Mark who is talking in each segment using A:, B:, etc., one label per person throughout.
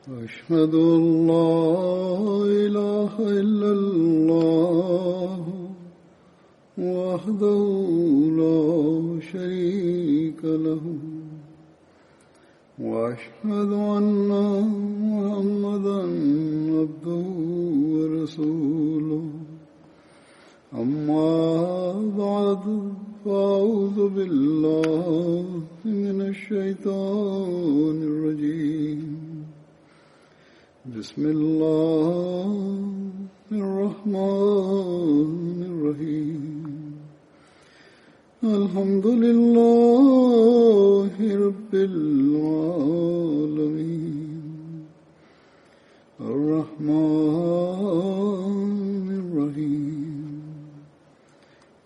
A: أشهد أن لا إله إلا الله وحده لا شريك له وأشهد أن محمدا عبده ورسوله أما بعد فأعوذ بالله من الشيطان الرجيم بسم الله الرحمن الرحيم الحمد لله رب العالمين الرحمن الرحيم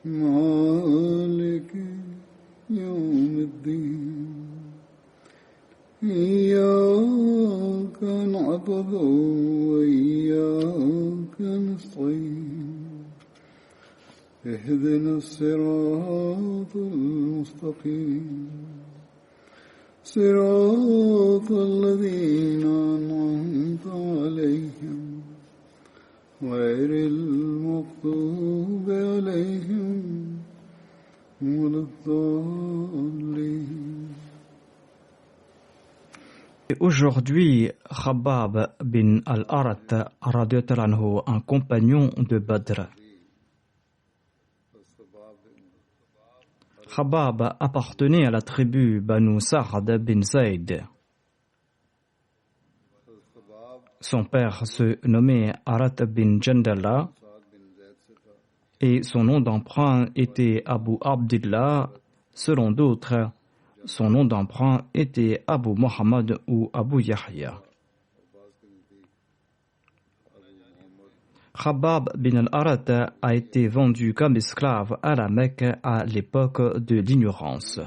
A: مالك يوم الدين إياك نعبد وإياك نستعين اهدنا الصراط المستقيم صراط الذين أنعمت عليهم غير المغضوب عليهم ولا الضالين.
B: Aujourd'hui, Khabbab bin al-Arat, radiyallahu anhu, un compagnon de Badr. Khabbab appartenait à la tribu Banu Sa'd bin Zayd. Son père se nommait Arat bin Jandallah et son nom d'emprunt était Abu Abdillah. Selon d'autres, son nom d'emprunt était Abu Muhammad ou Abu Yahya. Khabbab bin al-Arat a été vendu comme esclave à la Mecque à l'époque de l'ignorance.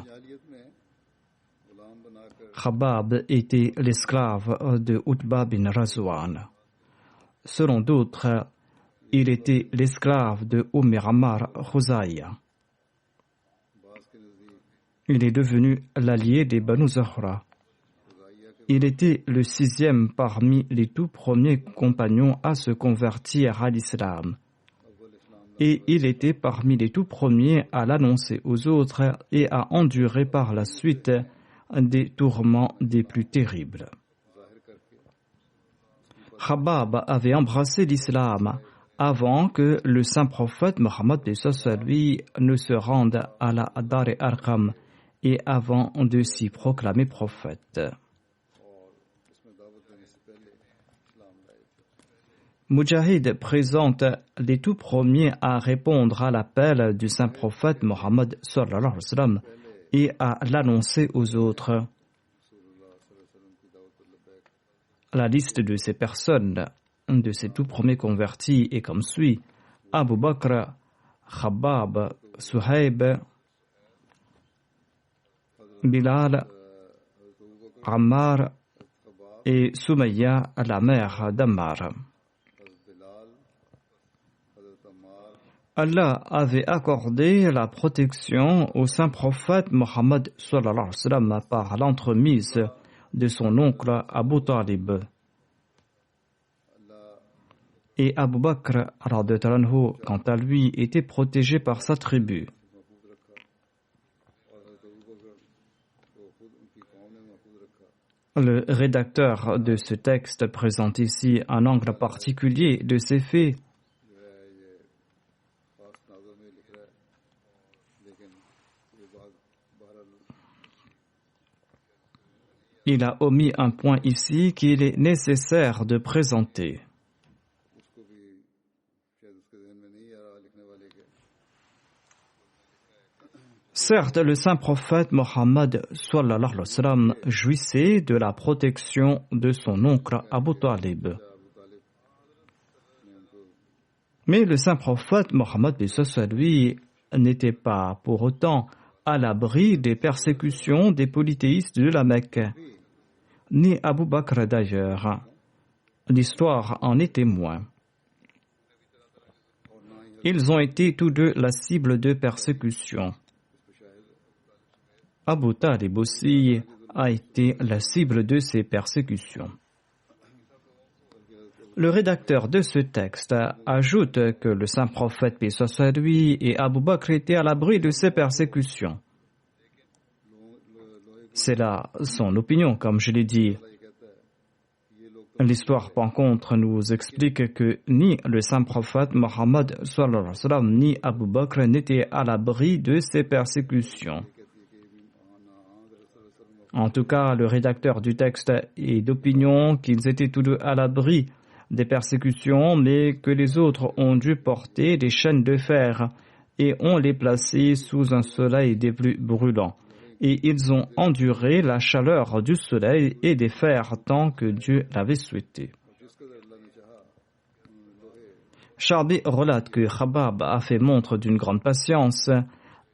B: Khabbab était l'esclave de Utba bin Razwan. Selon d'autres, il était l'esclave de Ammar Khuzayya. Il est devenu l'allié des Banu Zahra. Il était le 6e parmi les tout premiers compagnons à se convertir à l'islam. Et il était parmi les tout premiers à l'annoncer aux autres et à endurer par la suite des tourments des plus terribles. Khabbab avait embrassé l'islam avant que le saint prophète Mohammed lui ne se rende à la Dar Arqam et avant de s'y proclamer prophète. Mujahid présente les tout premiers à répondre à l'appel du saint prophète Mohammed et à l'annoncer aux autres. La liste de ces personnes, de ces tout premiers convertis, est comme suit: Abu Bakr, Khabbab, Suhaib, Bilal, Ammar et Soumayya, la mère d'Ammar. Allah avait accordé la protection au saint prophète Mohammed par l'entremise de son oncle Abu Talib. Et Abu Bakr, quant à lui, était protégé par sa tribu. Le rédacteur de ce texte présente ici un angle particulier de ces faits. Il a omis un point ici qu'il est nécessaire de présenter. Certes, le saint prophète Mohammed jouissait de la protection de son oncle Abu Talib. Mais le saint prophète Mohammed lui n'était pas pour autant à l'abri des persécutions des polythéistes de la Mecque, ni Abu Bakr d'ailleurs. L'histoire en est témoin. Ils ont été tous deux la cible de persécutions. Abu Talib aussi a été la cible de ces persécutions. Le rédacteur de ce texte ajoute que le saint prophète, paix soit sur lui, et Abu Bakr étaient à l'abri de ces persécutions. C'est là son opinion, comme je l'ai dit. L'histoire, par contre, nous explique que ni le saint prophète Mohammed ni Abu Bakr n'étaient à l'abri de ces persécutions. En tout cas, le rédacteur du texte est d'opinion qu'ils étaient tous deux à l'abri des persécutions, mais que les autres ont dû porter des chaînes de fer et ont les placés sous un soleil des plus brûlants. Et ils ont enduré la chaleur du soleil et des fers tant que Dieu l'avait souhaité. Charbi relate que Khabbab a fait montre d'une grande patience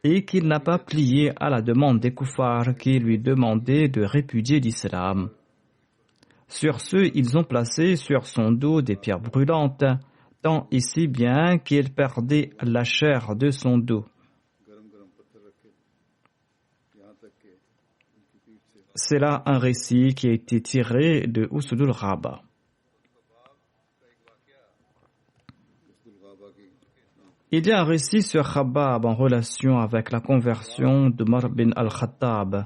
B: et qu'il n'a pas plié à la demande des koufars qui lui demandaient de répudier l'islam. Sur ce, ils ont placé sur son dos des pierres brûlantes, tant et si bien qu'il perdait la chair de son dos. C'est là un récit qui a été tiré de Usudul Ghaba. Il y a un récit sur Khabbab en relation avec la conversion d'Omar bin al-Khattab.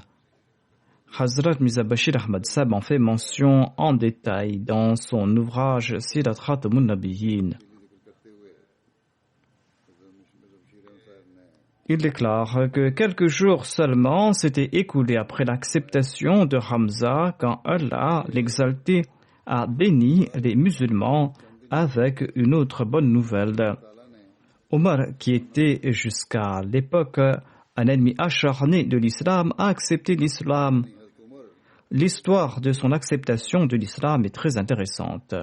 B: Hazrat Mirza Bashir Ahmad Sahib en fait mention en détail dans son ouvrage Sirat Khatamun Nabiyyin. Il déclare que quelques jours seulement s'étaient écoulés après l'acceptation de Hamza quand Allah, l'exalté, a béni les musulmans avec une autre bonne nouvelle. Omar, qui était jusqu'à l'époque un ennemi acharné de l'islam, a accepté l'islam. L'histoire de son acceptation de l'islam est très intéressante.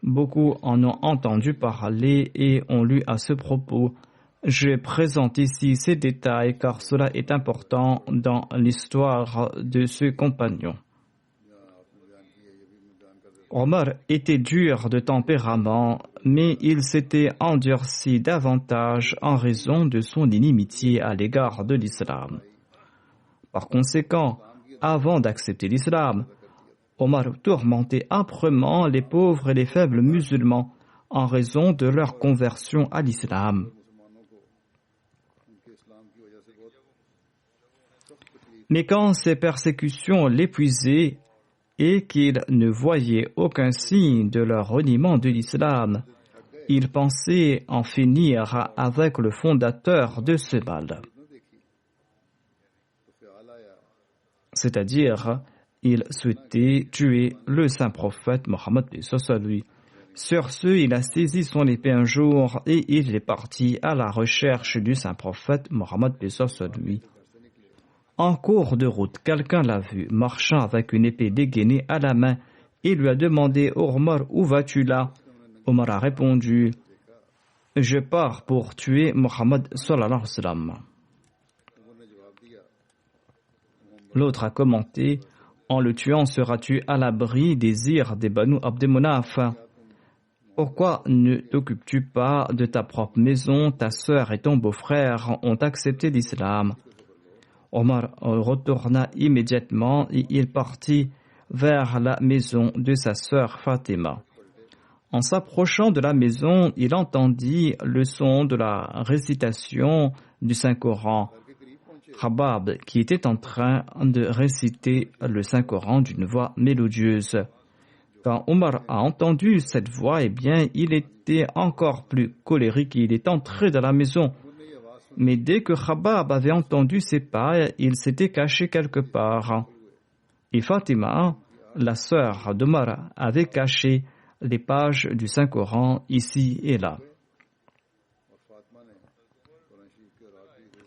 B: Beaucoup en ont entendu parler et ont lu à ce propos. Je présente ici ces détails car cela est important dans l'histoire de ce compagnon. Omar était dur de tempérament, mais il s'était endurci davantage en raison de son inimitié à l'égard de l'islam. Par conséquent, avant d'accepter l'islam, Omar tourmentait âprement les pauvres et les faibles musulmans en raison de leur conversion à l'islam. Mais quand ces persécutions l'épuisaient et qu'il ne voyait aucun signe de leur reniement de l'islam, il pensait en finir avec le fondateur de ce mal. C'est-à-dire, il souhaitait tuer le saint prophète Mohammed lui. Sur ce, il a saisi son épée un jour et il est parti à la recherche du saint prophète Mohammed lui. En cours de route, quelqu'un l'a vu marchant avec une épée dégainée à la main et lui a demandé « Omar, où vas-tu là ?» Omar a répondu « Je pars pour tuer Mohammed sallallahu alayhi wa sallam. » L'autre a commenté « En le tuant, seras-tu à l'abri des ires des Banu Abdemonaf ? Pourquoi ne t'occupes-tu pas de ta propre maison? Ta sœur et ton beau-frère ont accepté l'islam. » Omar retourna immédiatement et il partit vers la maison de sa sœur Fatima. En s'approchant de la maison, il entendit le son de la récitation du Saint-Coran. Khabbab, qui était en train de réciter le Saint-Coran d'une voix mélodieuse. Quand Omar a entendu cette voix, il était encore plus colérique et il est entré dans la maison. Mais dès que Khabbab avait entendu ses pas, il s'était caché quelque part. Et Fatima, la sœur d'Omar, avait caché les pages du Saint-Coran ici et là.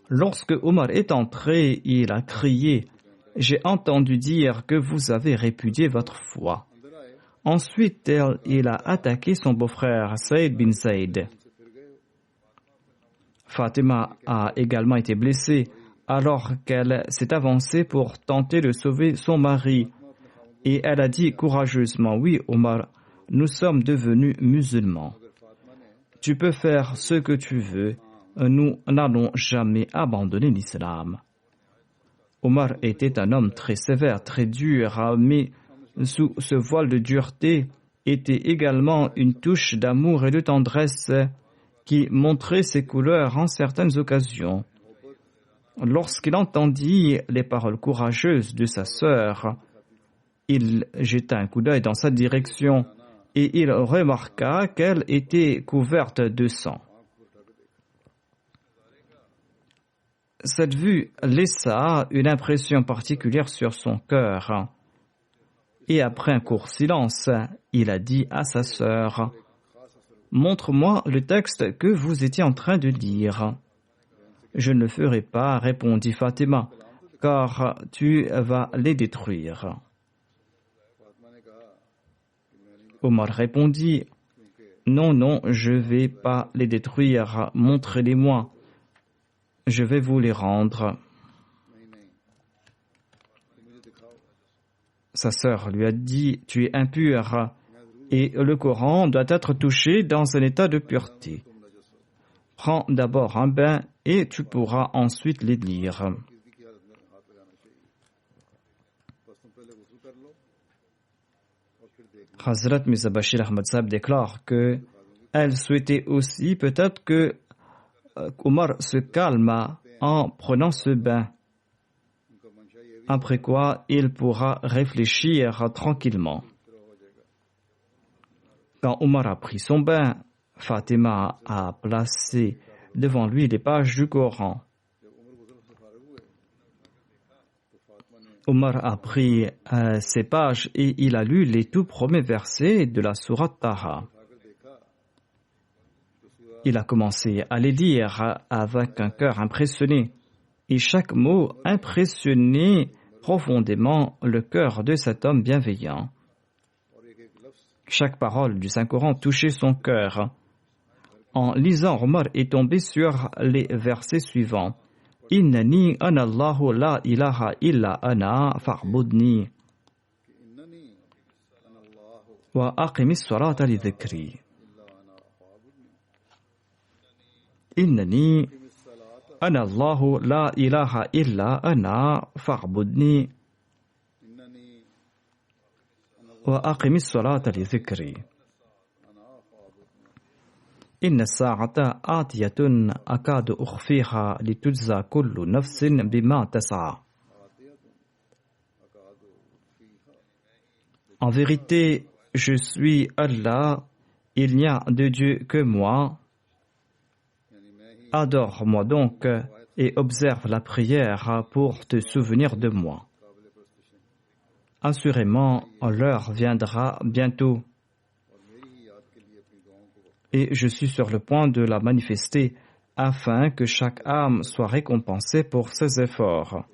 B: Lorsque Omar est entré, il a crié « J'ai entendu dire que vous avez répudié votre foi. » Ensuite, il a attaqué son beau-frère Saïd bin Saïd. Fatima a également été blessée alors qu'elle s'est avancée pour tenter de sauver son mari. Et elle a dit courageusement « Oui, Omar, nous sommes devenus musulmans. Tu peux faire ce que tu veux. Nous n'allons jamais abandonner l'islam. » Omar était un homme très sévère, très dur, mais sous ce voile de dureté, était également une touche d'amour et de tendresse qui montrait ses couleurs en certaines occasions. Lorsqu'il entendit les paroles courageuses de sa sœur, il jeta un coup d'œil dans sa direction et il remarqua qu'elle était couverte de sang. Cette vue laissa une impression particulière sur son cœur. Et après un court silence, il a dit à sa sœur, « Montre-moi le texte que vous étiez en train de lire. » « Je ne le ferai pas, répondit Fatima, car tu vas les détruire. » Omar répondit, « Non, non, je ne vais pas les détruire, montrez-les-moi. Je vais vous les rendre. » Sa sœur lui a dit, « Tu es impur et le Coran doit être touché dans un état de pureté. Prends d'abord un bain et tu pourras ensuite les lire. » Hazrat Mirza Bashir Ahmad Sahib déclare que elle souhaitait aussi peut-être que Omar se calme en prenant ce bain, après quoi il pourra réfléchir tranquillement. Quand Omar a pris son bain, Fatima a placé devant lui les pages du Coran. Omar a pris ces pages et il a lu les tout premiers versets de la sourate Taha. Il a commencé à les lire avec un cœur impressionné et chaque mot impressionnait profondément le cœur de cet homme bienveillant. Chaque parole du Saint-Coran touchait son cœur. En lisant, Omar est tombé sur les versets suivants. Innani ana Allahu la ilaha illa ana fa'budni wa aqimis salata li dhikri. Innani ana Allahu la ilaha illa ana fa'budni wa aqimis salata li dhikri. إن الساعة آتية أكاد أخفيها لتجزى كل نفس بما تسعى. En vérité, je suis Allah, il n'y a de Dieu que moi. Adore-moi donc et observe la prière pour te souvenir de moi. Assurément, l'heure viendra bientôt. Et je suis sur le point de la manifester afin que chaque âme soit récompensée pour ses efforts.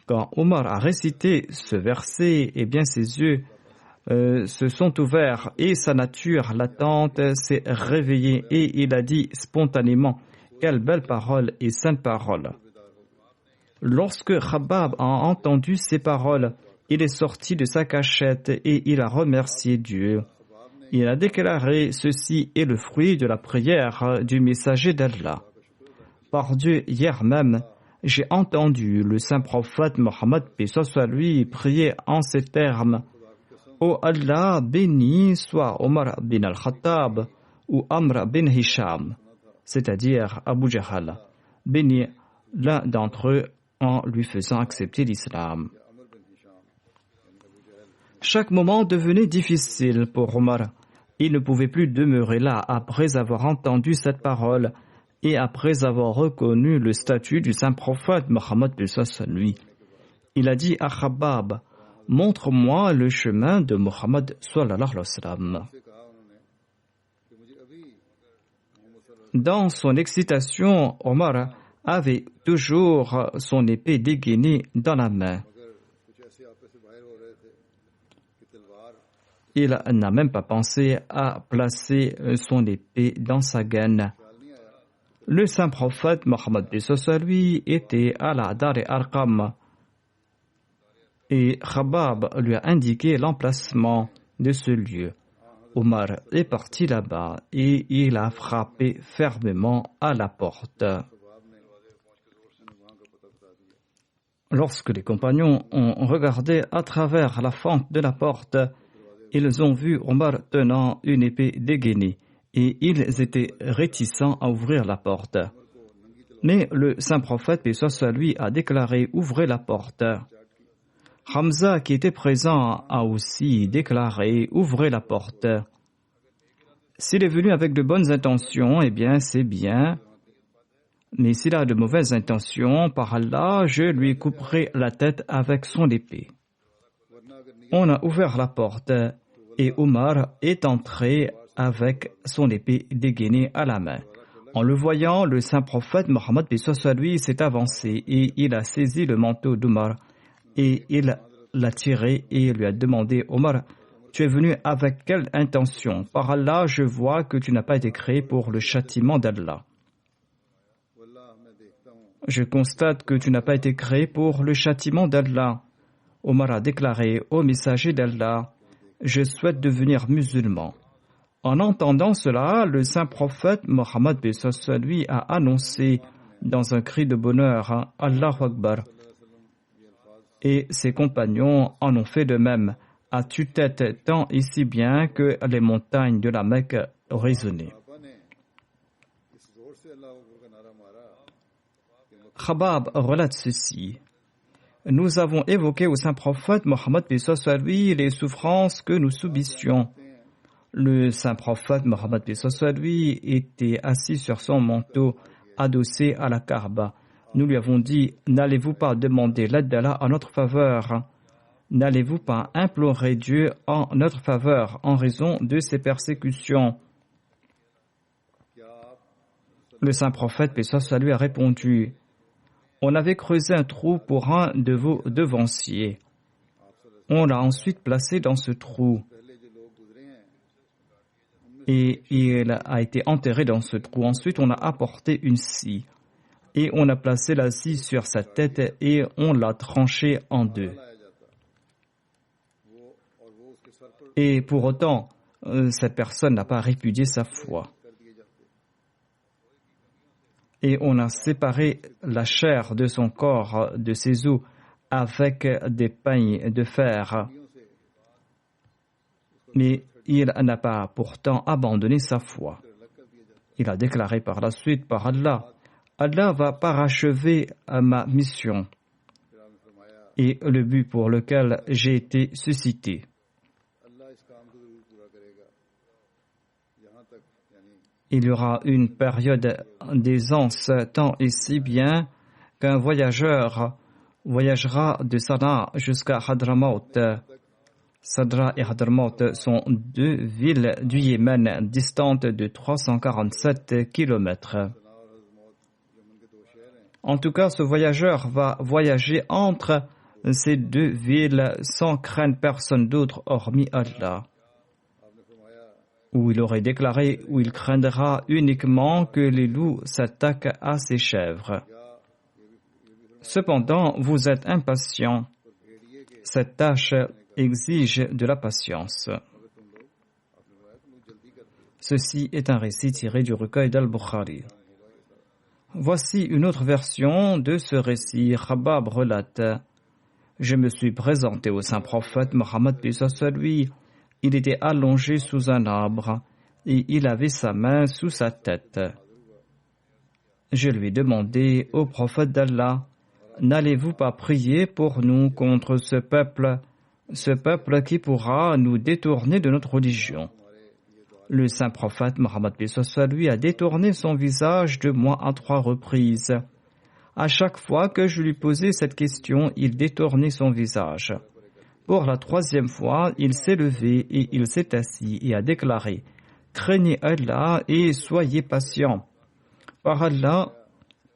B: Quand Omar a récité ce verset, eh bien ses yeux se sont ouverts et sa nature latente s'est réveillée et il a dit spontanément « Quelle belle parole et sainte parole !» Lorsque Khabbab a entendu ces paroles, il est sorti de sa cachette et il a remercié Dieu. Il a déclaré « Ceci est le fruit de la prière du messager d'Allah. » Par Dieu, hier même, j'ai entendu le saint prophète Mohammed, paix soit lui, prier en ces termes. « Ô Allah, béni soit Omar bin al-Khattab ou Amr bin Hisham, c'est-à-dire Abu Jahl, béni l'un d'entre eux en lui faisant accepter l'islam. » Chaque moment devenait difficile pour Omar. Il ne pouvait plus demeurer là après avoir entendu cette parole et après avoir reconnu le statut du saint prophète Mohammed lui. Il a dit à Khabbab, « Montre-moi le chemin de Mohammed sallallahu alayhi wa sallam. » Dans son excitation, Omar avait toujours son épée dégainée dans la main. Il n'a même pas pensé à placer son épée dans sa gaine. Le saint prophète Mohammed lui était à la Dar al-Arqam et Khabbab lui a indiqué l'emplacement de ce lieu. Omar est parti là-bas et il a frappé fermement à la porte. Lorsque les compagnons ont regardé à travers la fente de la porte, Ils ont vu Omar tenant une épée dégainée et ils étaient réticents à ouvrir la porte. Mais le saint prophète, paix soit sur lui, a déclaré « Ouvrez la porte ». Hamza, qui était présent, a aussi déclaré « Ouvrez la porte ». S'il est venu avec de bonnes intentions, eh bien c'est bien. Mais s'il a de mauvaises intentions, par Allah, je lui couperai la tête avec son épée. On a ouvert la porte et Omar est entré avec son épée dégainée à la main. En le voyant, le saint prophète Mohammed lui s'est avancé et il a saisi le manteau d'Omar et il l'a tiré et lui a demandé « Omar, tu es venu avec quelle intention? Par Allah, je vois que tu n'as pas été créé pour le châtiment d'Allah. Je constate que tu n'as pas été créé pour le châtiment d'Allah. » Omar a déclaré « Ô messager d'Allah, je souhaite devenir musulman. » En entendant cela, le saint prophète Mohammed lui a annoncé dans un cri de bonheur « Allahu Akbar » et ses compagnons en ont fait de même, à tue-tête tant et si bien que les montagnes de la Mecque résonnaient. Khabab relate ceci. Nous avons évoqué au saint prophète Mohammed lui les souffrances que nous subissions. Le saint prophète Mohammed lui était assis sur son manteau, adossé à la Kaaba. Nous lui avons dit, n'allez-vous pas demander l'aide d'Allah en notre faveur? N'allez-vous pas implorer Dieu en notre faveur en raison de ces persécutions? Le saint prophète, paix soit sur lui, a répondu, on avait creusé un trou pour un de vos devanciers. On l'a ensuite placé dans ce trou. Et il a été enterré dans ce trou. Ensuite, on a apporté une scie. Et on a placé la scie sur sa tête et on l'a tranché en deux. Et pour autant, cette personne n'a pas répudié sa foi. Et on a séparé la chair de son corps, de ses os, avec des peignes de fer. Mais il n'a pas pourtant abandonné sa foi. Il a déclaré par la suite, par Allah, Allah va parachever ma mission et le but pour lequel j'ai été suscité. Il y aura une période d'aisance tant et si bien qu'un voyageur voyagera de Sanaa jusqu'à Hadramaut. Sadra et Hadramaut sont deux villes du Yémen distantes de 347 kilomètres. En tout cas, ce voyageur va voyager entre ces deux villes sans craindre personne d'autre hormis Allah. Où il aurait déclaré où il craindra uniquement que les loups s'attaquent à ses chèvres. Cependant, vous êtes impatient. Cette tâche exige de la patience. Ceci est un récit tiré du recueil d'Al-Bukhari. Voici une autre version de ce récit. Khabab relate. Je me suis présenté au saint prophète Mohammed lui. Il était allongé sous un arbre et il avait sa main sous sa tête. Je lui ai demandé au prophète d'Allah, n'allez-vous pas prier pour nous contre ce peuple qui pourra nous détourner de notre religion? Le saint prophète Mohammed lui a détourné son visage de moi à 3 reprises. À chaque fois que je lui posais cette question, il détournait son visage. Pour la 3e fois, il s'est levé et il s'est assis et a déclaré « Craignez Allah et soyez patients. Par Allah,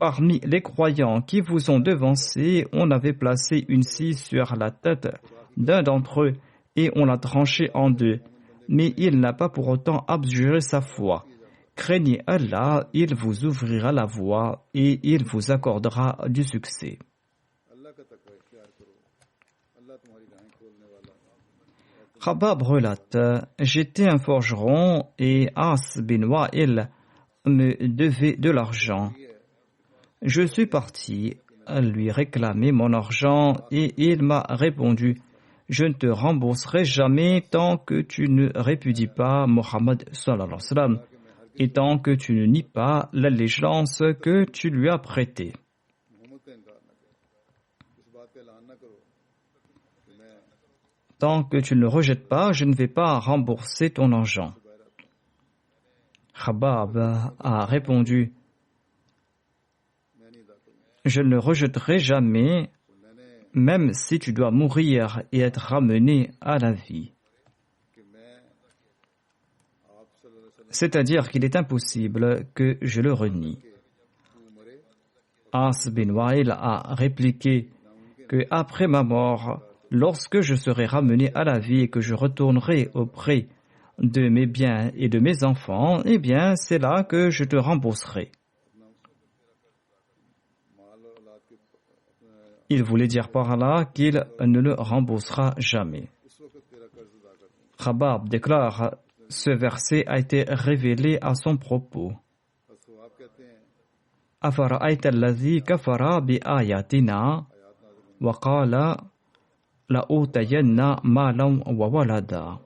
B: parmi les croyants qui vous ont devancés, on avait placé une scie sur la tête d'un d'entre eux et on l'a tranché en deux. Mais il n'a pas pour autant abjuré sa foi. Craignez Allah, il vous ouvrira la voie et il vous accordera du succès. » Khabab relate, j'étais un forgeron et As bin Wa'il me devait de l'argent. Je suis parti lui réclamer mon argent et il m'a répondu, je ne te rembourserai jamais tant que tu ne répudies pas Mohammed sallallahu alayhi wa sallam et tant que tu ne nies pas l'allégeance que tu lui as prêtée. Tant que tu ne le rejettes pas, je ne vais pas rembourser ton argent. Khabbab a répondu, je ne le rejetterai jamais, même si tu dois mourir et être ramené à la vie. C'est-à-dire qu'il est impossible que je le renie. As bin Wa'il a répliqué que après ma mort, lorsque je serai ramené à la vie et que je retournerai auprès de mes biens et de mes enfants, eh bien, c'est là que je te rembourserai. Il voulait dire par là qu'il ne le remboursera jamais. Khabbab déclare, ce verset a été révélé à son propos. أفرأيت الذي كفر بآياتنا وقال لأوتين مالا وولدا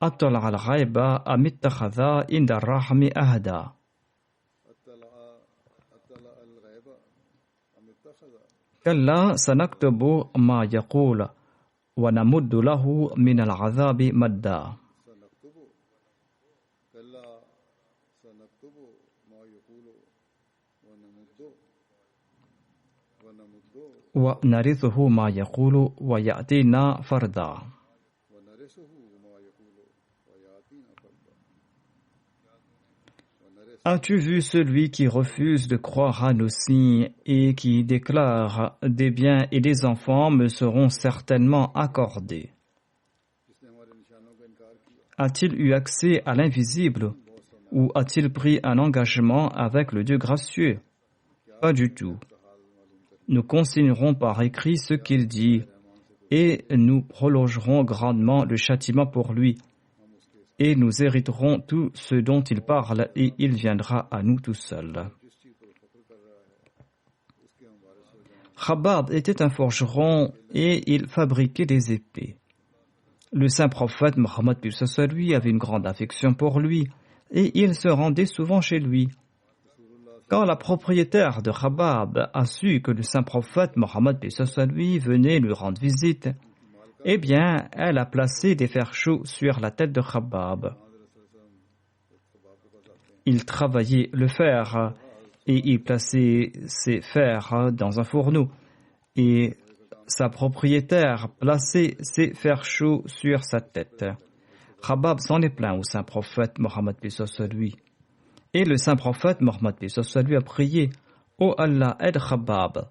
B: أطلع الغيب أم اتخذ عند الرحم عهدا كلا سنكتب ما يقول ونمد له من العذاب مدا ونرثه ما يقول ويأتينا فردا. As-tu vu celui qui refuse de croire à nos signes et qui déclare des biens et des enfants me seront certainement accordés? A-t-il eu accès à l'invisible ou a-t-il pris un engagement avec le Dieu gracieux? Pas du tout. Nous consignerons par écrit ce qu'il dit et nous prolongerons grandement le châtiment pour lui. Et nous hériterons tout ce dont il parle et il viendra à nous tout seul. Khabbab était un forgeron et il fabriquait des épées. Le saint prophète Mohammed lui avait une grande affection pour lui et il se rendait souvent chez lui. Quand la propriétaire de Khabbab a su que le saint prophète Mohammed lui venait lui rendre visite, eh bien, elle a placé des fers chauds sur la tête de Khabbab. Il travaillait le fer et il plaçait ces fers dans un fourneau. Et sa propriétaire plaçait ces fers chauds sur sa tête. Khabbab s'en est plaint au saint prophète Mohammed lui. Et le saint prophète Mohammed lui a prié, « Oh Allah, aide Khabbab ».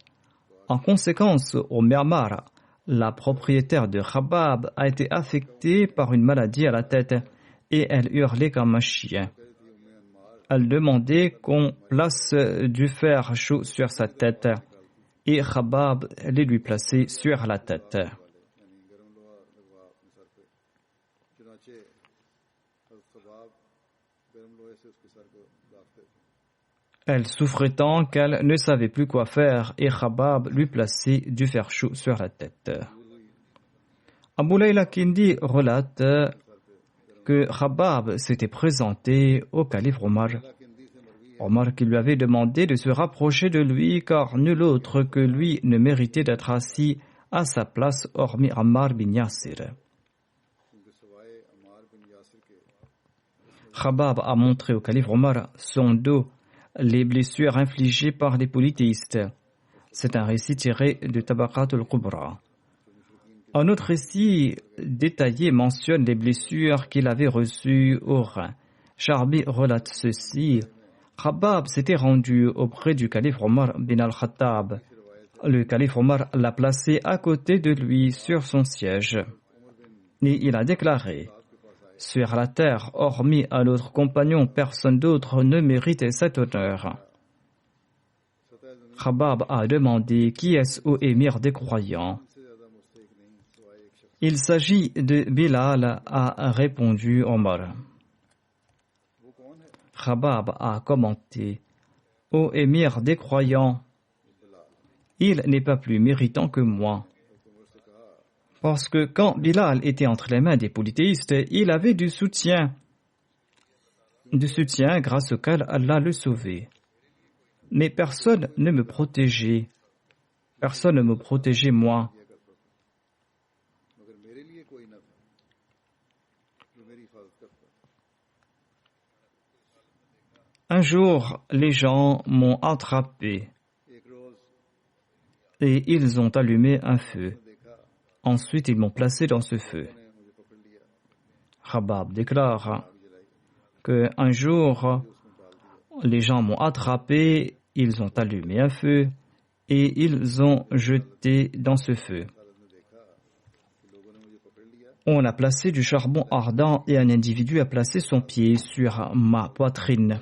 B: En conséquence, au Myanmar, la propriétaire de Khabbab a été affectée par une maladie à la tête et elle hurlait comme un chien. Elle demandait qu'on place du fer chaud sur sa tête et Khabbab les lui plaçait sur la tête. Elle souffrait tant qu'elle ne savait plus quoi faire et Khabbab lui plaçait du fer chaud sur la tête. Abu Layla Kindi relate que Khabbab s'était présenté au calife Omar. Omar qui lui avait demandé de se rapprocher de lui car nul autre que lui ne méritait d'être assis à sa place hormis Ammar bin Yasir. Khabbab a montré au calife Omar son dos, les blessures infligées par les polythéistes. C'est un récit tiré de Tabaqat al-Kubra. Un autre récit détaillé mentionne les blessures qu'il avait reçues au rein. Charbi relate ceci. Khabbab s'était rendu auprès du calife Omar bin al-Khattab. Le calife Omar l'a placé à côté de lui sur son siège. Et il a déclaré: sur la terre, hormis un autre compagnon, personne d'autre ne mérite cet honneur. Khabbab a demandé: qui est-ce, ô émir des croyants? Il s'agit de Bilal, a répondu Omar. Khabbab a commenté: ô émir des croyants, il n'est pas plus méritant que moi. Parce que quand Bilal était entre les mains des polythéistes, il avait du soutien grâce auquel Allah le sauvait. Mais personne ne me protégeait. Personne ne me protégeait moi. Un jour, les gens m'ont attrapé et ils ont allumé un feu. Ensuite, ils m'ont placé dans ce feu. Khabab déclare qu'un jour, les gens m'ont attrapé, ils ont allumé un feu et ils ont jeté dans ce feu. On a placé du charbon ardent et un individu a placé son pied sur ma poitrine.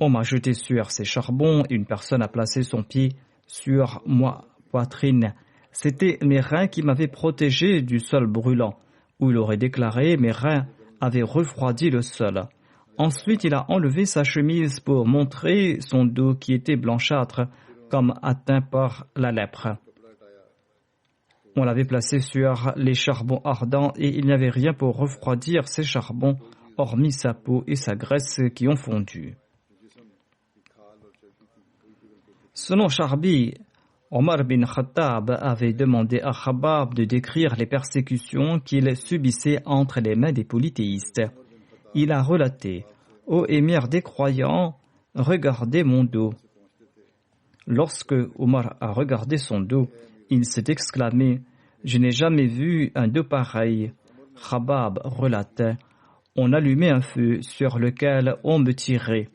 B: On m'a jeté sur ces charbons et une personne a placé son pied sur ma poitrine. C'était mes reins qui m'avaient protégé du sol brûlant, où il aurait déclaré mes reins avaient refroidi le sol. Ensuite, il a enlevé sa chemise pour montrer son dos qui était blanchâtre, comme atteint par la lèpre. On l'avait placé sur les charbons ardents et il n'y avait rien pour refroidir ces charbons, hormis sa peau et sa graisse qui ont fondu. Selon Charbi, Omar bin Khattab avait demandé à Khabab de décrire les persécutions qu'il subissait entre les mains des polythéistes. Il a relaté « Ô émir des croyants, regardez mon dos ». Lorsque Omar a regardé son dos, il s'est exclamé « Je n'ai jamais vu un dos pareil ». Khabab relatait « On allumait un feu sur lequel on me tirait.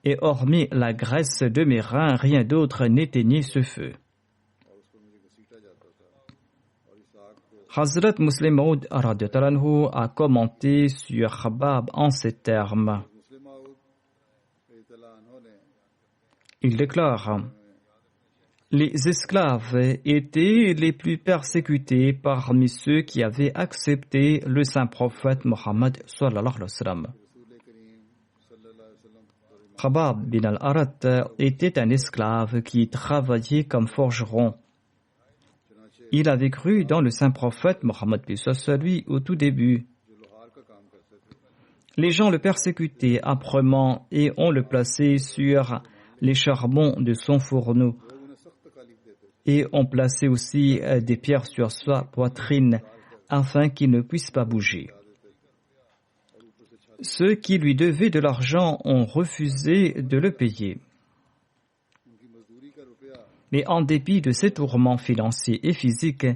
B: Et hormis la graisse de mes reins, rien d'autre n'éteignait ce feu. » Hazrat Muslim Maud a commenté sur Khabab en ces termes. Il déclare « Les esclaves étaient les plus persécutés parmi ceux qui avaient accepté le saint prophète Mohammed sallallahu alayhi wa sallam. » Khabab bin al-Arat était un esclave qui travaillait comme forgeron. Il avait cru dans le saint prophète Mohammed lui au tout début. Les gens le persécutaient âprement et on le plaçait sur les charbons de son fourneau. Et on plaçait aussi des pierres sur sa poitrine afin qu'il ne puisse pas bouger. Ceux qui lui devaient de l'argent ont refusé de le payer. Mais en dépit de ses tourments financiers et physiques,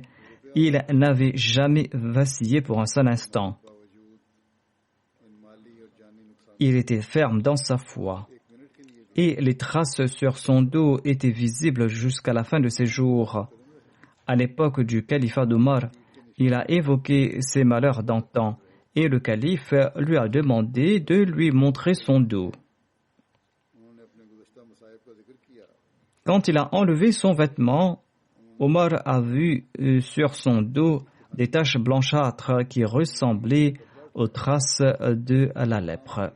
B: il n'avait jamais vacillé pour un seul instant. Il était ferme dans sa foi et les traces sur son dos étaient visibles jusqu'à la fin de ses jours. À l'époque du califat d'Omar, il a évoqué ses malheurs d'antan et le calife lui a demandé de lui montrer son dos. Quand il a enlevé son vêtement, Omar a vu sur son dos des taches blanchâtres qui ressemblaient aux traces de la lèpre.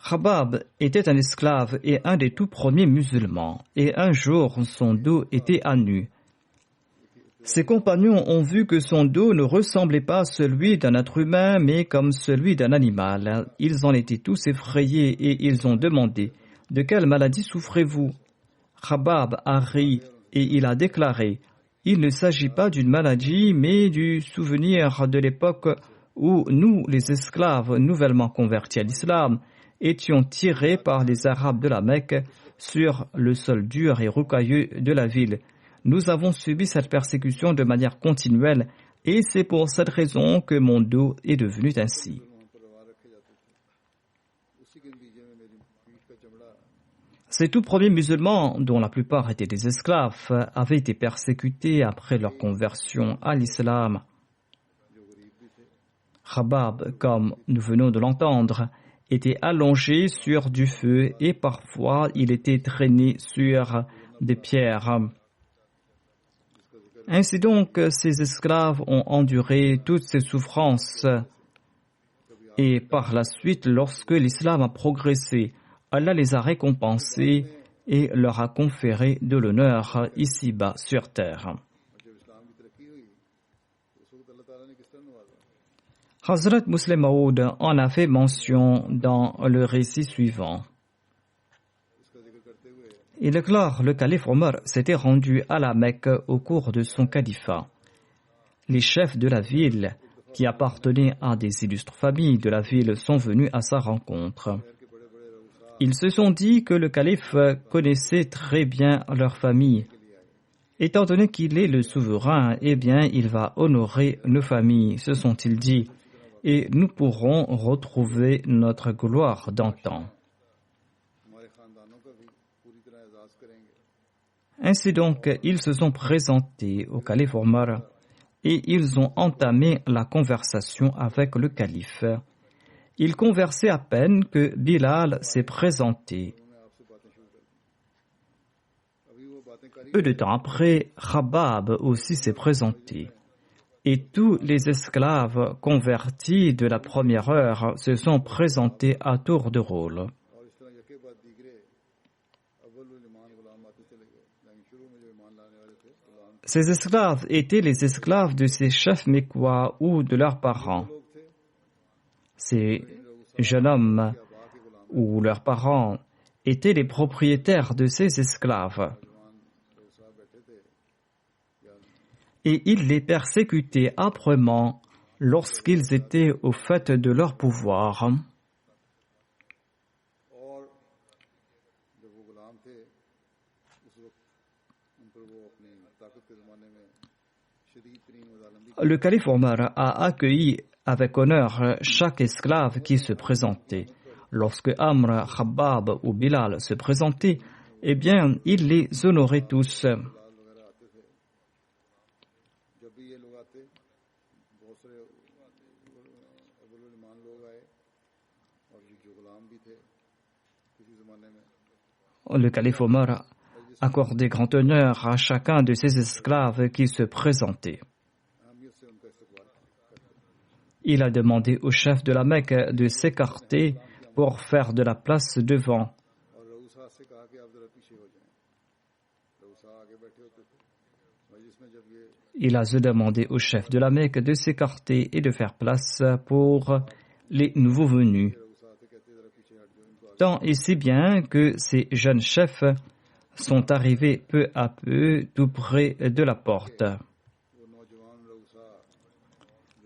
B: Khabab était un esclave et un des tout premiers musulmans, et un jour son dos était à nu. Ses compagnons ont vu que son dos ne ressemblait pas à celui d'un être humain, mais comme celui d'un animal. Ils en étaient tous effrayés et ils ont demandé « De quelle maladie souffrez-vous » Khabab a ri et il a déclaré « Il ne s'agit pas d'une maladie, mais du souvenir de l'époque où nous, les esclaves nouvellement convertis à l'islam, étions tirés par les Arabes de la Mecque sur le sol dur et rocailleux de la ville. Nous avons subi cette persécution de manière continuelle et c'est pour cette raison que mon dos est devenu ainsi. » Ces tout premiers musulmans, dont la plupart étaient des esclaves, avaient été persécutés après leur conversion à l'islam. Khabab, comme nous venons de l'entendre, était allongé sur du feu et parfois il était traîné sur des pierres. Ainsi donc, ces esclaves ont enduré toutes ces souffrances. Et par la suite, lorsque l'islam a progressé, Allah les a récompensés et leur a conféré de l'honneur ici-bas sur terre. Hazrat Muslim Maud en a fait mention dans le récit suivant. Il déclare, le calife Omar s'était rendu à la Mecque au cours de son califat. Les chefs de la ville, qui appartenaient à des illustres familles de la ville, sont venus à sa rencontre. Ils se sont dit que le calife connaissait très bien leur famille. Étant donné qu'il est le souverain, eh bien, il va honorer nos familles, se sont-ils dit, et nous pourrons retrouver notre gloire d'antan. Ainsi donc, ils se sont présentés au calife Omar et ils ont entamé la conversation avec le calife. Ils conversaient à peine que Bilal s'est présenté. Peu de temps après, Khabab aussi s'est présenté. Et tous les esclaves convertis de la première heure se sont présentés à tour de rôle. Ces esclaves étaient les esclaves de ces chefs mécois ou de leurs parents. Ces jeunes hommes ou leurs parents étaient les propriétaires de ces esclaves. Et ils les persécutaient âprement lorsqu'ils étaient au fait de leur pouvoir. Le calife Omar a accueilli avec honneur chaque esclave qui se présentait. Lorsque Amr, Khabbab ou Bilal se présentaient, eh bien, il les honorait tous. Le calife Omar accordait grand honneur à chacun de ses esclaves qui se présentaient. Il a demandé au chef de la Mecque de s'écarter pour faire de la place devant. Il a demandé au chef de la Mecque de s'écarter et de faire place pour les nouveaux venus. Tant et si bien que ces jeunes chefs sont arrivés peu à peu tout près de la porte.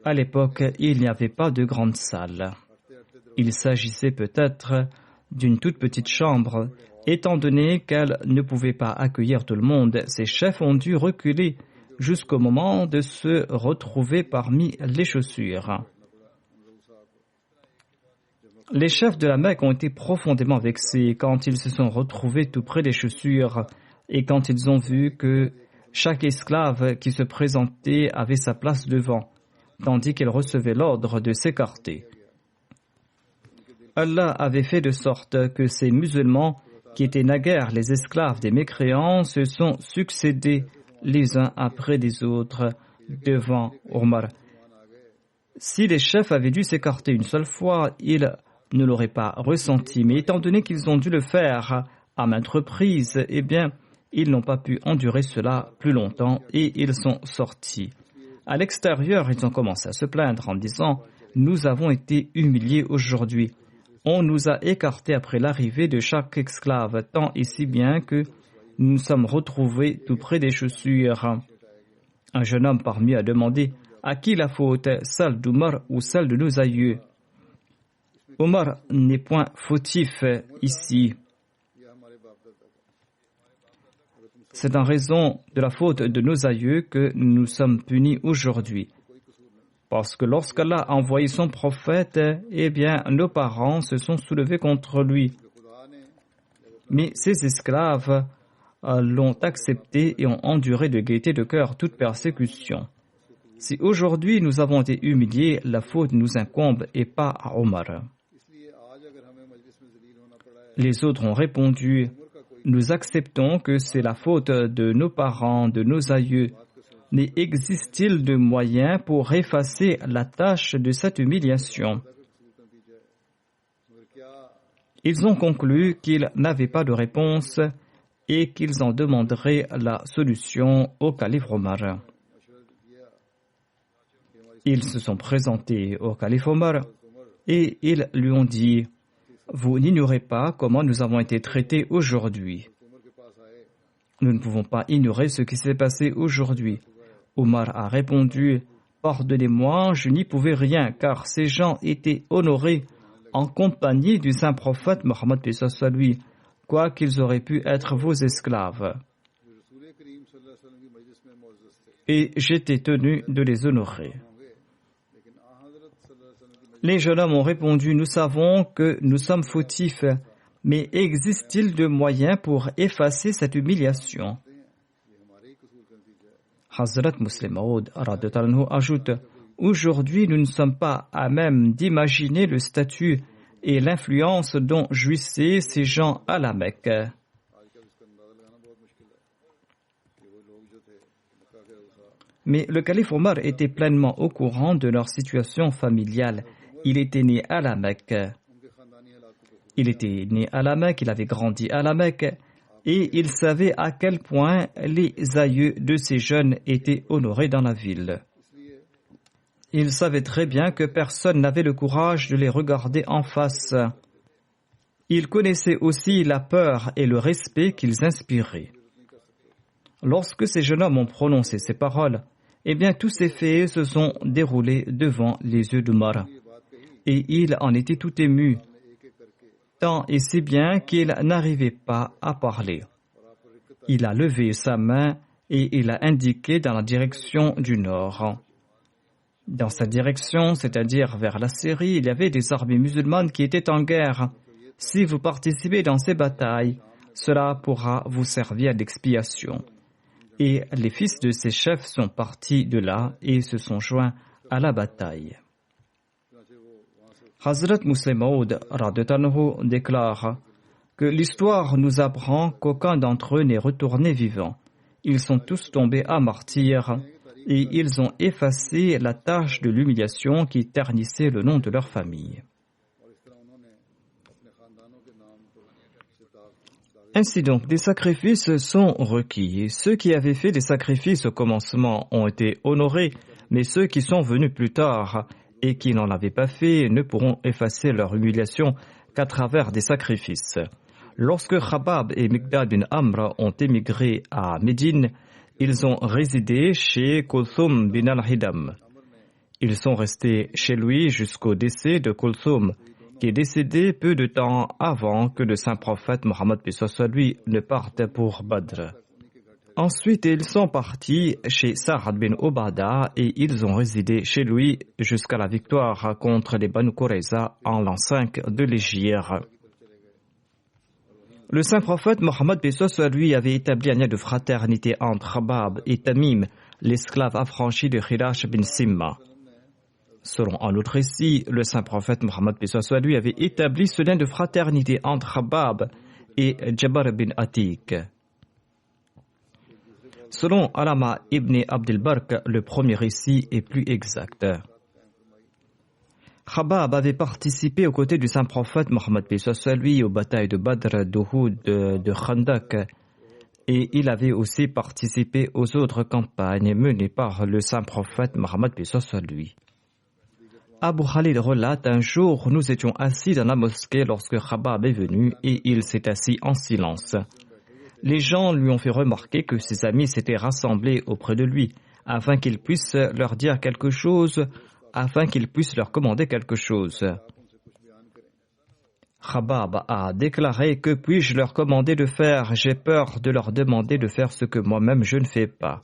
B: À l'époque, il n'y avait pas de grande salle. Il s'agissait peut-être d'une toute petite chambre. Étant donné qu'elle ne pouvait pas accueillir tout le monde, ces chefs ont dû reculer jusqu'au moment de se retrouver parmi les chaussures. Les chefs de la Mecque ont été profondément vexés quand ils se sont retrouvés tout près des chaussures et quand ils ont vu que chaque esclave qui se présentait avait sa place devant, tandis qu'il recevait l'ordre de s'écarter. Allah avait fait de sorte que ces musulmans, qui étaient naguère les esclaves des mécréants, se sont succédés les uns après les autres devant Omar. Si les chefs avaient dû s'écarter une seule fois, ils ne l'auraient pas ressenti, mais étant donné qu'ils ont dû le faire à maintes reprises, eh bien, ils n'ont pas pu endurer cela plus longtemps et ils sont sortis. À l'extérieur, ils ont commencé à se plaindre en disant « Nous avons été humiliés aujourd'hui. On nous a écartés après l'arrivée de chaque esclave, tant et si bien que nous nous sommes retrouvés tout près des chaussures. » Un jeune homme parmi eux a demandé « À qui la faute, celle d'Omar ou celle de nos aïeux ?» Omar n'est point fautif ici. C'est en raison de la faute de nos aïeux que nous sommes punis aujourd'hui. Parce que lorsqu'Allah a envoyé son prophète, eh bien, nos parents se sont soulevés contre lui. Mais ces esclaves l'ont accepté et ont enduré de gaieté de cœur toute persécution. Si aujourd'hui nous avons été humiliés, la faute nous incombe et pas à Omar. Les autres ont répondu, nous acceptons que c'est la faute de nos parents, de nos aïeux. Mais existe-t-il de moyens pour effacer la tâche de cette humiliation? Ils ont conclu qu'ils n'avaient pas de réponse et qu'ils en demanderaient la solution au calife Omar. Ils se sont présentés au calife Omar et ils lui ont dit, vous n'ignorez pas comment nous avons été traités aujourd'hui. Nous ne pouvons pas ignorer ce qui s'est passé aujourd'hui. Omar a répondu, pardonnez-moi, je n'y pouvais rien, car ces gens étaient honorés en compagnie du saint prophète Mohammed paix soit lui, quoi qu'ils auraient pu être vos esclaves. Et j'étais tenu de les honorer. Les jeunes hommes ont répondu, nous savons que nous sommes fautifs, mais existe-t-il de moyens pour effacer cette humiliation? Hazrat Muslim Maud ajoute, aujourd'hui nous ne sommes pas à même d'imaginer le statut et l'influence dont jouissaient ces gens à la Mecque. Mais le calife Omar était pleinement au courant de leur situation familiale. Il était né à la Mecque. Il avait grandi à la Mecque et il savait à quel point les aïeux de ces jeunes étaient honorés dans la ville. Il savait très bien que personne n'avait le courage de les regarder en face. Il connaissait aussi la peur et le respect qu'ils inspiraient. Lorsque ces jeunes hommes ont prononcé ces paroles, eh bien tous ces faits se sont déroulés devant les yeux d'Omar. Et il en était tout ému, tant et si bien qu'il n'arrivait pas à parler. Il a levé sa main et il a indiqué dans la direction du nord. Dans cette direction, c'est-à-dire vers la Syrie, il y avait des armées musulmanes qui étaient en guerre. Si vous participez dans ces batailles, cela pourra vous servir d'expiation. Et les fils de ces chefs sont partis de là et se sont joints à la bataille. Hazrat Muslim Maud déclare que l'histoire nous apprend qu'aucun d'entre eux n'est retourné vivant. Ils sont tous tombés à martyrs et ils ont effacé la tache de l'humiliation qui ternissait le nom de leur famille. Ainsi donc, des sacrifices sont requis. Ceux qui avaient fait des sacrifices au commencement ont été honorés, mais ceux qui sont venus plus tard et qui n'en avaient pas fait ne pourront effacer leur humiliation qu'à travers des sacrifices. Lorsque Khabab et Miqdad bin Amr ont émigré à Médine, ils ont résidé chez Kulthum bin al-Hidam. Ils sont restés chez lui jusqu'au décès de Kulthum, qui est décédé peu de temps avant que le saint prophète Mohammed paix soit lui ne parte pour Badr. Ensuite, ils sont partis chez Sa'ad bin Obada et ils ont résidé chez lui jusqu'à la victoire contre les Banu Qurayza en l'an 5 de l'Hégire. Le saint prophète Mohammed paix soit lui avait établi un lien de fraternité entre Khabab et Tamim, l'esclave affranchi de Khirash bin Simma. Selon un autre récit, le saint prophète Mohammed paix soit lui avait établi ce lien de fraternité entre Khabab et Jabbar bin Atiq. Selon Alama ibn Abdel Bark, le premier récit est plus exact. Khabab avait participé aux côtés du saint prophète Mohammed paix soit lui aux batailles de Badr, d'Uhud, de Khandak, et il avait aussi participé aux autres campagnes menées par le saint prophète Mohammed paix soit lui. Abu Khalid relate, un jour, nous étions assis dans la mosquée lorsque Khabab est venu et il s'est assis en silence. Les gens lui ont fait remarquer que ses amis s'étaient rassemblés auprès de lui afin qu'il puisse leur dire quelque chose, afin qu'il puisse leur commander quelque chose. Khabab a déclaré, que puis-je leur commander de faire? J'ai peur de leur demander de faire ce que moi-même je ne fais pas.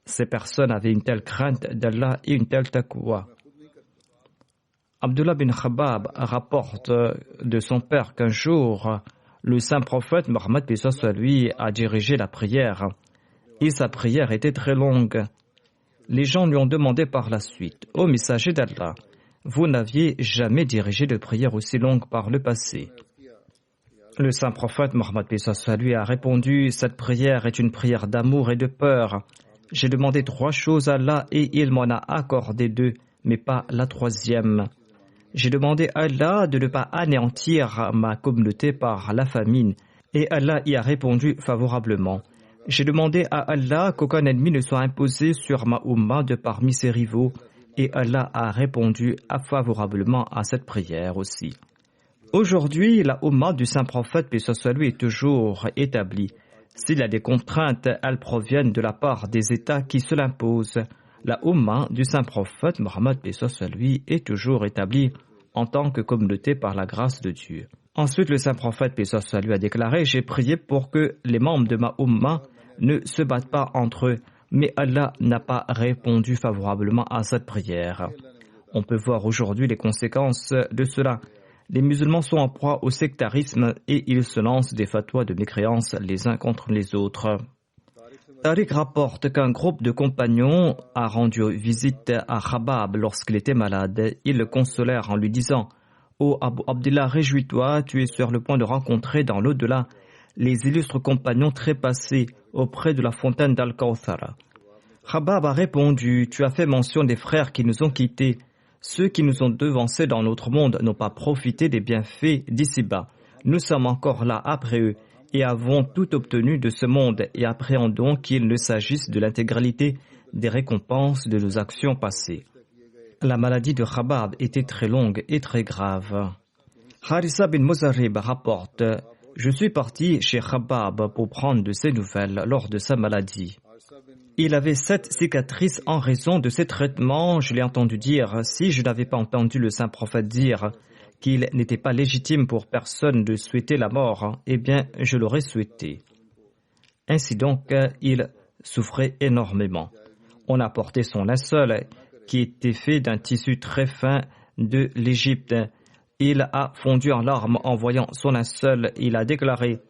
B: Ces personnes avaient une telle crainte d'Allah et une telle taqwa. Abdullah bin Khabab rapporte de son père qu'un jour, le saint prophète Mohammed paix soit lui a dirigé la prière et sa prière était très longue. Les gens lui ont demandé par la suite, « Ô messager d'Allah, vous n'aviez jamais dirigé de prière aussi longue par le passé. » Le saint prophète Mohammed lui a répondu: cette prière est une prière d'amour et de peur. J'ai demandé 3 choses à Allah et il m'en a accordé 2, mais pas la 3e. J'ai demandé à Allah de ne pas anéantir ma communauté par la famine et Allah y a répondu favorablement. J'ai demandé à Allah qu'aucun ennemi ne soit imposé sur ma Ummah de parmi ses rivaux et Allah a répondu favorablement à cette prière aussi. Aujourd'hui, la Ummah du saint prophète, paix soit lui, est toujours établie. S'il y a des contraintes, elles proviennent de la part des États qui se l'imposent. La Ummah du saint prophète, Mohammed, paix soit lui, est toujours établie en tant que communauté par la grâce de Dieu. Ensuite, le saint prophète, paix soit lui, a déclaré: j'ai prié pour que les membres de ma Ummah ne se battent pas entre eux, mais Allah n'a pas répondu favorablement à cette prière. On peut voir aujourd'hui les conséquences de cela. Les musulmans sont en proie au sectarisme et ils se lancent des fatwas de mécréance les uns contre les autres. Tariq rapporte qu'un groupe de compagnons a rendu visite à Khabab lorsqu'il était malade. Ils le consolèrent en lui disant: ô Abu Abdullah, réjouis-toi, tu es sur le point de rencontrer dans l'au-delà les illustres compagnons trépassés auprès de la fontaine d'Al-Kawthar. Khabab a répondu: tu as fait mention des frères qui nous ont quittés. Ceux qui nous ont devancés dans notre monde n'ont pas profité des bienfaits d'ici-bas. Nous sommes encore là après eux et avons tout obtenu de ce monde et appréhendons qu'il ne s'agisse de l'intégralité des récompenses de nos actions passées. La maladie de Khabab était très longue et très grave. Harissa bin Muzarrib rapporte: je suis parti chez Khabab pour prendre de ses nouvelles lors de sa maladie. Il avait 7 cicatrices en raison de ses traitements. Je l'ai entendu dire: si je n'avais pas entendu le saint prophète dire qu'il n'était pas légitime pour personne de souhaiter la mort, eh bien, je l'aurais souhaité. Ainsi donc, il souffrait énormément. On a porté son linceul, qui était fait d'un tissu très fin de l'Égypte. Il a fondu en larmes en voyant son linceul. Il a déclaré: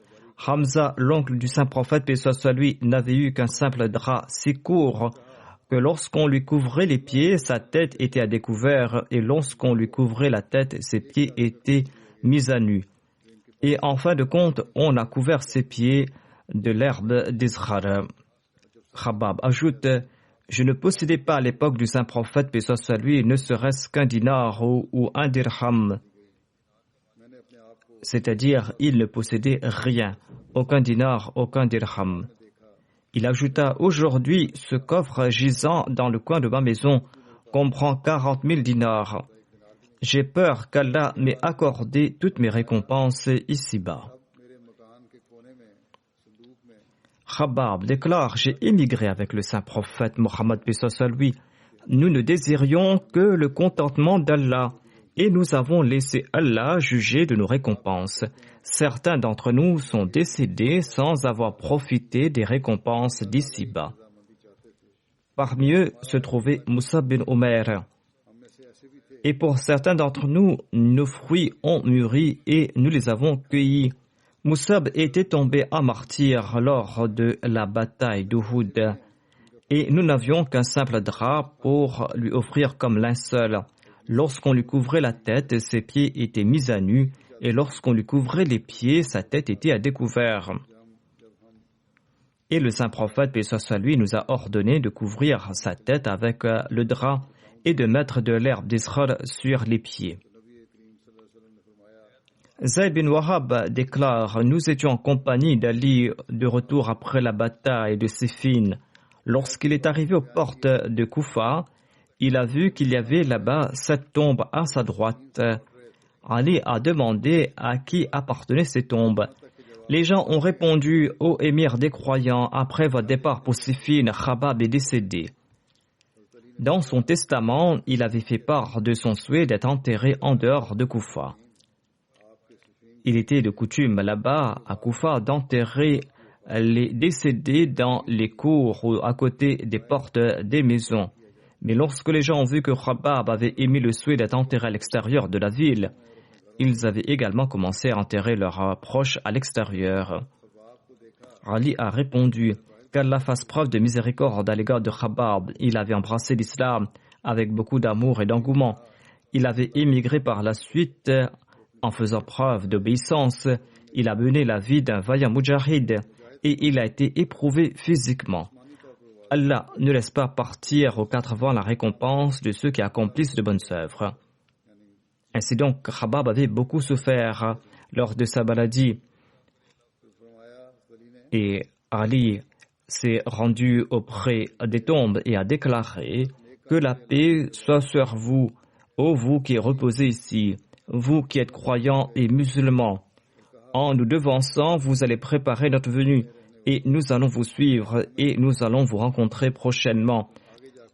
B: Hamza, l'oncle du saint prophète, paix soit lui, n'avait eu qu'un simple drap si court que lorsqu'on lui couvrait les pieds, sa tête était à découvert, et lorsqu'on lui couvrait la tête, ses pieds étaient mis à nu. Et en fin de compte, on a couvert ses pieds de l'herbe d'Izhar. Khabab ajoute: je ne possédais pas à l'époque du saint prophète, paix soit lui, ne serait-ce qu'un dinar ou un dirham. C'est-à-dire, il ne possédait rien, aucun dinar, aucun dirham. Il ajouta: aujourd'hui, ce coffre gisant dans le coin de ma maison comprend 40 000 dinars. J'ai peur qu'Allah m'ait accordé toutes mes récompenses ici-bas. Khabab déclare: j'ai émigré avec le saint prophète Mohammed, paix soit lui. Nous ne désirions que le contentement d'Allah. Et nous avons laissé Allah juger de nos récompenses. Certains d'entre nous sont décédés sans avoir profité des récompenses d'ici-bas. Parmi eux se trouvait Moussa bin Omer. Et pour certains d'entre nous, nos fruits ont mûri et nous les avons cueillis. Moussa était tombé à martyr lors de la bataille d'Uhud. Et nous n'avions qu'un simple drap pour lui offrir comme linceul. Lorsqu'on lui couvrait la tête, ses pieds étaient mis à nu, et lorsqu'on lui couvrait les pieds, sa tête était à découvert. Et le saint prophète, paix soit lui, nous a ordonné de couvrir sa tête avec le drap et de mettre de l'herbe d'Israël sur les pieds. Zayd bin Wahab déclare: nous étions en compagnie d'Ali de retour après la bataille de Siffin. Lorsqu'il est arrivé aux portes de Koufa, il a vu qu'il y avait là-bas 7 tombes à sa droite. Ali a demandé à qui appartenaient ces tombes. Les gens ont répondu: ô émir des croyants, après votre départ pour Siffin, Khabab est décédé. Dans son testament, il avait fait part de son souhait d'être enterré en dehors de Koufa. Il était de coutume là-bas, à Koufa, d'enterrer les décédés dans les cours ou à côté des portes des maisons. Mais lorsque les gens ont vu que Khabab avait émis le souhait d'être enterré à l'extérieur de la ville, ils avaient également commencé à enterrer leurs proches à l'extérieur. Ali a répondu: qu'Allah fasse preuve de miséricorde à l'égard de Khabab. Il avait embrassé l'islam avec beaucoup d'amour et d'engouement. Il avait émigré par la suite en faisant preuve d'obéissance Il a mené la vie d'un vaillant moudjahid et il a été éprouvé physiquement. Allah ne laisse pas partir aux quatre vents la récompense de ceux qui accomplissent de bonnes œuvres. Ainsi donc, Khabab avait beaucoup souffert lors de sa maladie. Et Ali s'est rendu auprès des tombes et a déclaré que la paix soit sur vous, ô vous qui reposez ici, vous qui êtes croyants et musulmans. En nous devançant, vous allez préparer notre venue et nous allons vous suivre et nous allons vous rencontrer prochainement.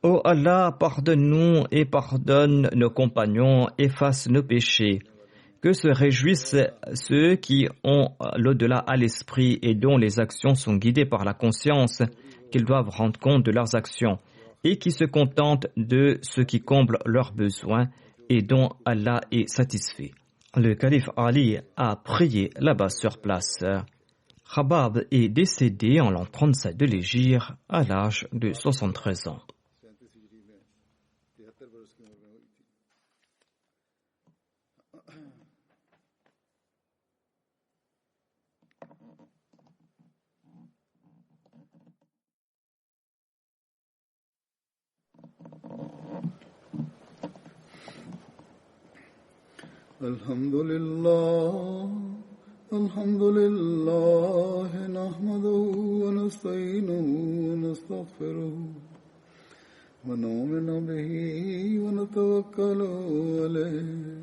B: Ô Allah, pardonne-nous et pardonne nos compagnons, efface nos péchés. Que se réjouissent ceux qui ont l'au-delà à l'esprit et dont les actions sont guidées par la conscience, qu'ils doivent rendre compte de leurs actions, et qui se contentent de ce qui comble leurs besoins et dont Allah est satisfait. Le calife Ali a prié là-bas sur place. Khabab est décédé en l'an 37 de l'Hégire à l'âge de 73 ans.
A: الحمد لله نحمده ونستعينه ونستغفره ونؤمن به ونتوكل عليه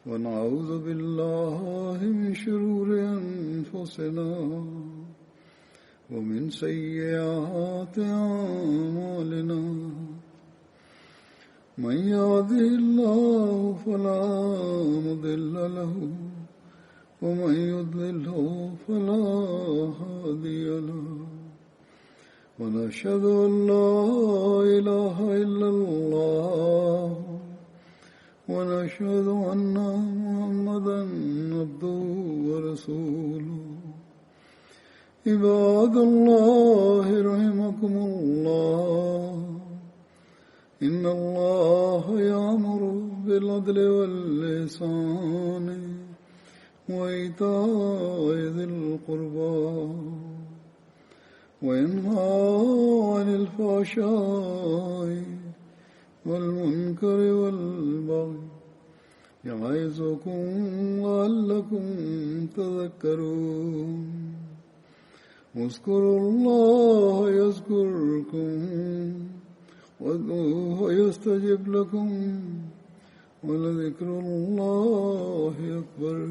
A: ونعوذ بالله من شرور أنفسنا ومن سيئات أعمالنا من يهده الله فلا مضل له ومن يضلله فلا هادي له ونشهد أن لا إله إلا الله ونشهد أن محمدا عبده ورسوله عباد الله رحمكم الله إن الله يأمر بالعدل والإحسان وإيتاء ذي القربى وينهى عن الفحشاء والمنكر والبغي يعظكم لعلكم تذكرون اذكروا الله يذكركم وادعوه يستجب لكم ولذكر الله أكبر